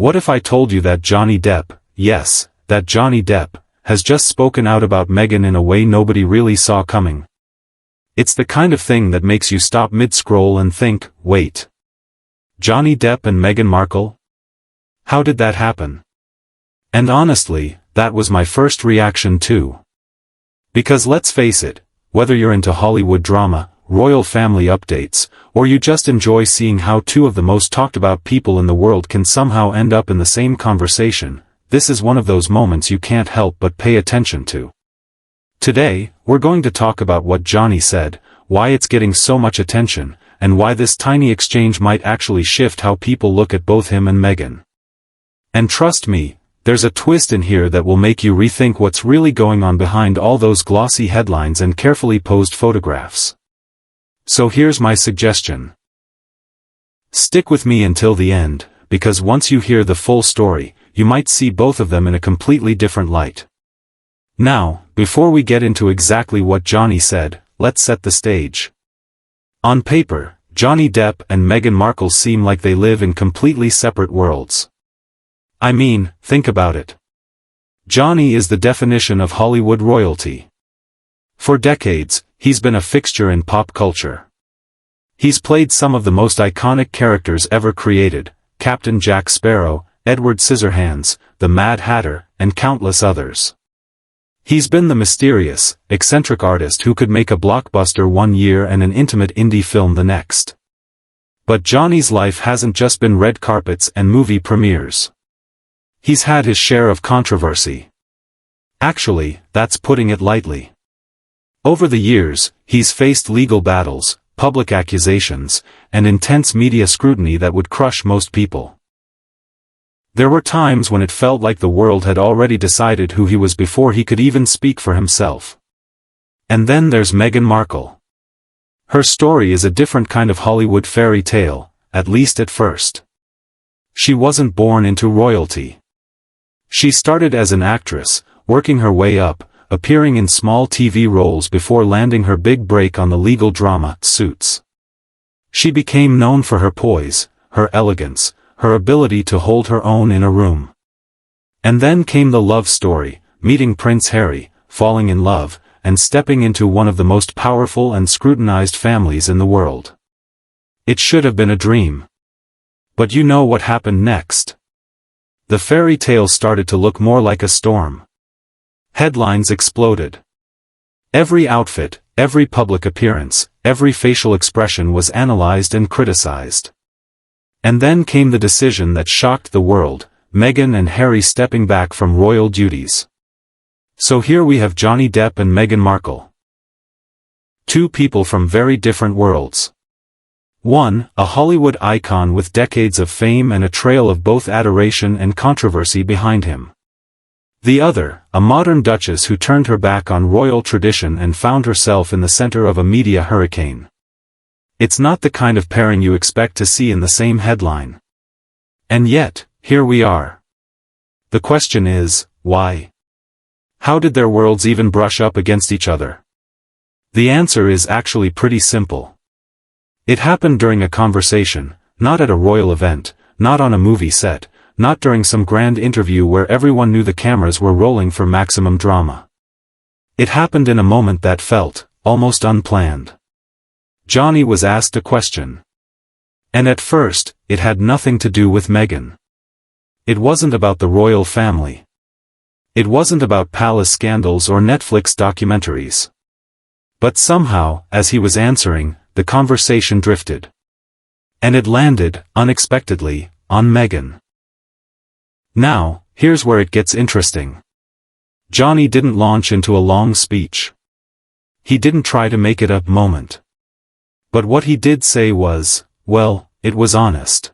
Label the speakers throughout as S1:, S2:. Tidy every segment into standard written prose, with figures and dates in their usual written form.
S1: What if I told you that Johnny Depp, yes, that Johnny Depp, has just spoken out about Meghan in a way nobody really saw coming? It's the kind of thing that makes you stop mid-scroll and think, wait. Johnny Depp and Meghan Markle? How did that happen? And honestly, that was my first reaction too. Because let's face it, whether you're into Hollywood drama, royal family updates, or you just enjoy seeing how two of the most talked about people in the world can somehow end up in the same conversation, this is one of those moments you can't help but pay attention to. Today, we're going to talk about what Johnny said, why it's getting so much attention, and why this tiny exchange might actually shift how people look at both him and Meghan. And trust me, there's a twist in here that will make you rethink what's really going on behind all those glossy headlines and carefully posed photographs. So here's my suggestion. Stick with me until the end, because once you hear the full story, you might see both of them in a completely different light. Now, before we get into exactly what Johnny said, let's set the stage. On paper, Johnny Depp and Meghan Markle seem like they live in completely separate worlds. I mean, think about it. Johnny is the definition of Hollywood royalty. For decades, he's been a fixture in pop culture. He's played some of the most iconic characters ever created, Captain Jack Sparrow, Edward Scissorhands, the Mad Hatter, and countless others. He's been the mysterious, eccentric artist who could make a blockbuster one year and an intimate indie film the next. But Johnny's life hasn't just been red carpets and movie premieres. He's had his share of controversy. Actually, that's putting it lightly. Over the years, he's faced legal battles, public accusations, and intense media scrutiny that would crush most people. There were times when it felt like the world had already decided who he was before he could even speak for himself. And then there's Meghan Markle. Her story is a different kind of Hollywood fairy tale, at least at first. She wasn't born into royalty. She started as an actress, working her way up, appearing in small TV roles before landing her big break on the legal drama, Suits. She became known for her poise, her elegance, her ability to hold her own in a room. And then came the love story, meeting Prince Harry, falling in love, and stepping into one of the most powerful and scrutinized families in the world. It should have been a dream. But you know what happened next. The fairy tale started to look more like a storm. Headlines exploded. Every outfit, every public appearance, every facial expression was analyzed and criticized. And then came the decision that shocked the world, Meghan and Harry stepping back from royal duties. So here we have Johnny Depp and Meghan Markle. Two people from very different worlds. One, a Hollywood icon with decades of fame and a trail of both adoration and controversy behind him. The other, a modern duchess who turned her back on royal tradition and found herself in the center of a media hurricane. It's not the kind of pairing you expect to see in the same headline. And yet, here we are. The question is, why? How did their worlds even brush up against each other? The answer is actually pretty simple. It happened during a conversation, not at a royal event, not on a movie set, not during some grand interview where everyone knew the cameras were rolling for maximum drama. It happened in a moment that felt almost unplanned. Johnny was asked a question. And at first, it had nothing to do with Meghan. It wasn't about the royal family. It wasn't about palace scandals or Netflix documentaries. But somehow, as he was answering, the conversation drifted. And it landed, unexpectedly, on Meghan. Now, here's where it gets interesting. Johnny didn't launch into a long speech. He didn't try to make it a moment. But what he did say was, well, it was honest.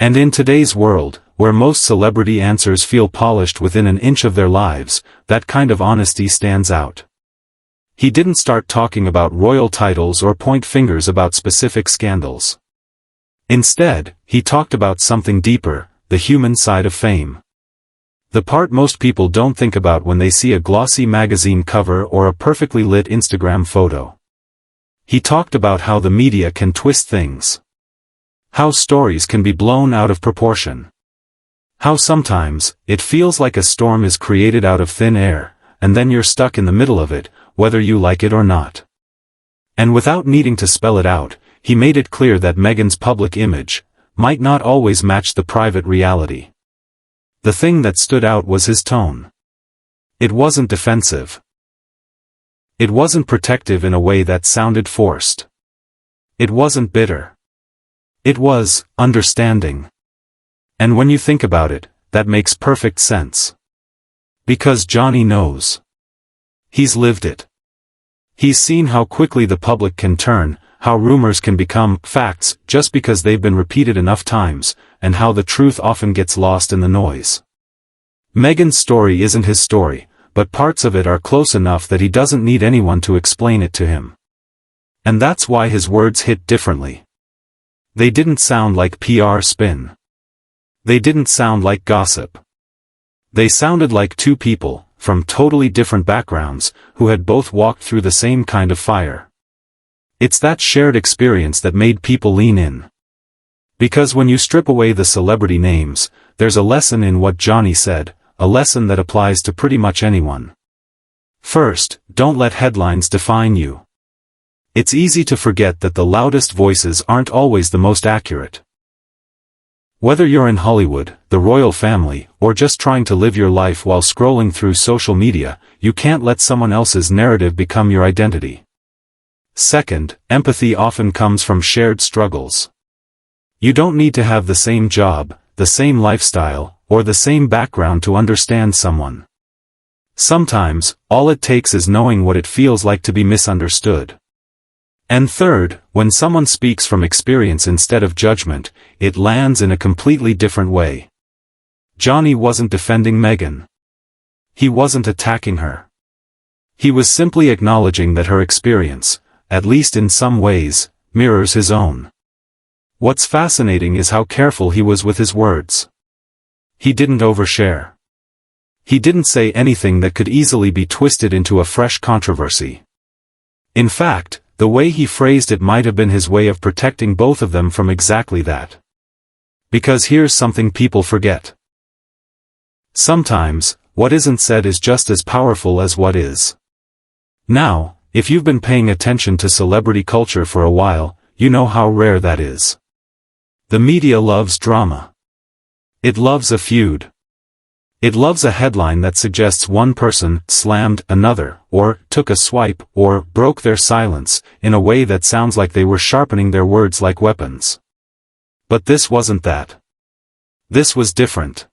S1: And in today's world, where most celebrity answers feel polished within an inch of their lives, that kind of honesty stands out. He didn't start talking about royal titles or point fingers about specific scandals. Instead, he talked about something deeper, the human side of fame. The part most people don't think about when they see a glossy magazine cover or a perfectly lit Instagram photo. He talked about how the media can twist things. How stories can be blown out of proportion. How sometimes, it feels like a storm is created out of thin air, and then you're stuck in the middle of it, whether you like it or not. And without needing to spell it out, he made it clear that Meghan's public image might not always match the private reality. The thing that stood out was his tone. It wasn't defensive. It wasn't protective in a way that sounded forced. It wasn't bitter. It was understanding. And when you think about it, that makes perfect sense. Because Johnny knows. He's lived it. He's seen how quickly the public can turn, how rumors can become facts just because they've been repeated enough times, and how the truth often gets lost in the noise. Meghan's story isn't his story, but parts of it are close enough that he doesn't need anyone to explain it to him. And that's why his words hit differently. They didn't sound like PR spin. They didn't sound like gossip. They sounded like two people, from totally different backgrounds, who had both walked through the same kind of fire. It's that shared experience that made people lean in. Because when you strip away the celebrity names, there's a lesson in what Johnny said, a lesson that applies to pretty much anyone. First, don't let headlines define you. It's easy to forget that the loudest voices aren't always the most accurate. Whether you're in Hollywood, the royal family, or just trying to live your life while scrolling through social media, you can't let someone else's narrative become your identity. Second, empathy often comes from shared struggles. You don't need to have the same job, the same lifestyle, or the same background to understand someone. Sometimes, all it takes is knowing what it feels like to be misunderstood. And third, when someone speaks from experience instead of judgment, it lands in a completely different way. Johnny wasn't defending Meghan. He wasn't attacking her. He was simply acknowledging that her experience, at least in some ways, mirrors his own. What's fascinating is how careful he was with his words. He didn't overshare. He didn't say anything that could easily be twisted into a fresh controversy. In fact, the way he phrased it might have been his way of protecting both of them from exactly that. Because here's something people forget. Sometimes, what isn't said is just as powerful as what is. Now, if you've been paying attention to celebrity culture for a while, you know how rare that is. The media loves drama. It loves a feud. It loves a headline that suggests one person slammed another, or took a swipe, or broke their silence, in a way that sounds like they were sharpening their words like weapons. But this wasn't that. This was different.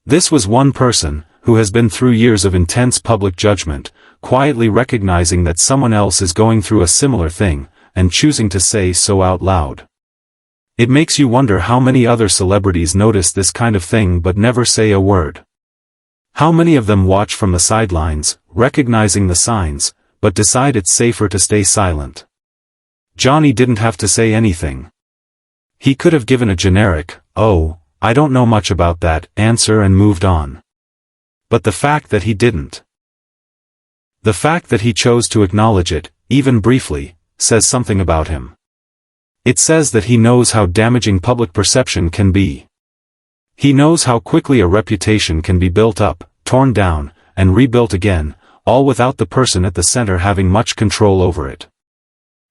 S1: This was one person, who has been through years of intense public judgment, quietly recognizing that someone else is going through a similar thing, and choosing to say so out loud. It makes you wonder how many other celebrities notice this kind of thing but never say a word. How many of them watch from the sidelines, recognizing the signs, but decide it's safer to stay silent. Johnny didn't have to say anything. He could have given a generic, "Oh, I don't know much about that," answer and moved on. But the fact that he didn't. The fact that he chose to acknowledge it, even briefly, says something about him. It says that he knows how damaging public perception can be. He knows how quickly a reputation can be built up, torn down, and rebuilt again, all without the person at the center having much control over it.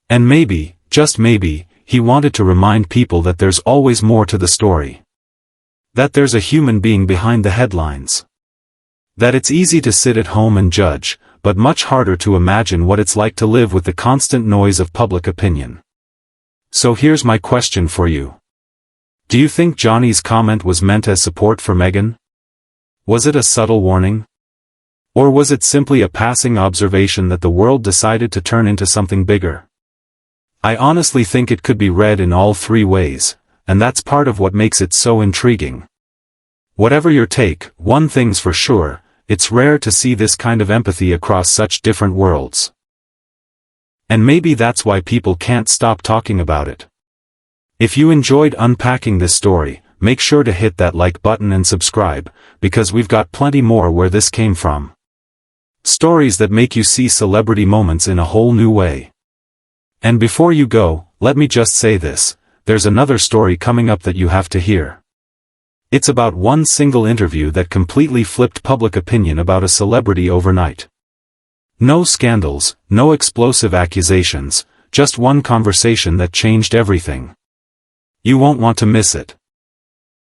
S1: And maybe, just maybe, he wanted to remind people that there's always more to the story. That there's a human being behind the headlines. That it's easy to sit at home and judge, but much harder to imagine what it's like to live with the constant noise of public opinion. So here's my question for you. Do you think Johnny's comment was meant as support for Meghan? Was it a subtle warning? Or was it simply a passing observation that the world decided to turn into something bigger? I honestly think it could be read in all three ways, and that's part of what makes it so intriguing. Whatever your take, one thing's for sure, it's rare to see this kind of empathy across such different worlds. And maybe that's why people can't stop talking about it. If you enjoyed unpacking this story, make sure to hit that like button and subscribe, because we've got plenty more where this came from. Stories that make you see celebrity moments in a whole new way. And before you go, let me just say this, there's another story coming up that you have to hear. It's about one single interview that completely flipped public opinion about a celebrity overnight. No scandals, no explosive accusations, just one conversation that changed everything. You won't want to miss it.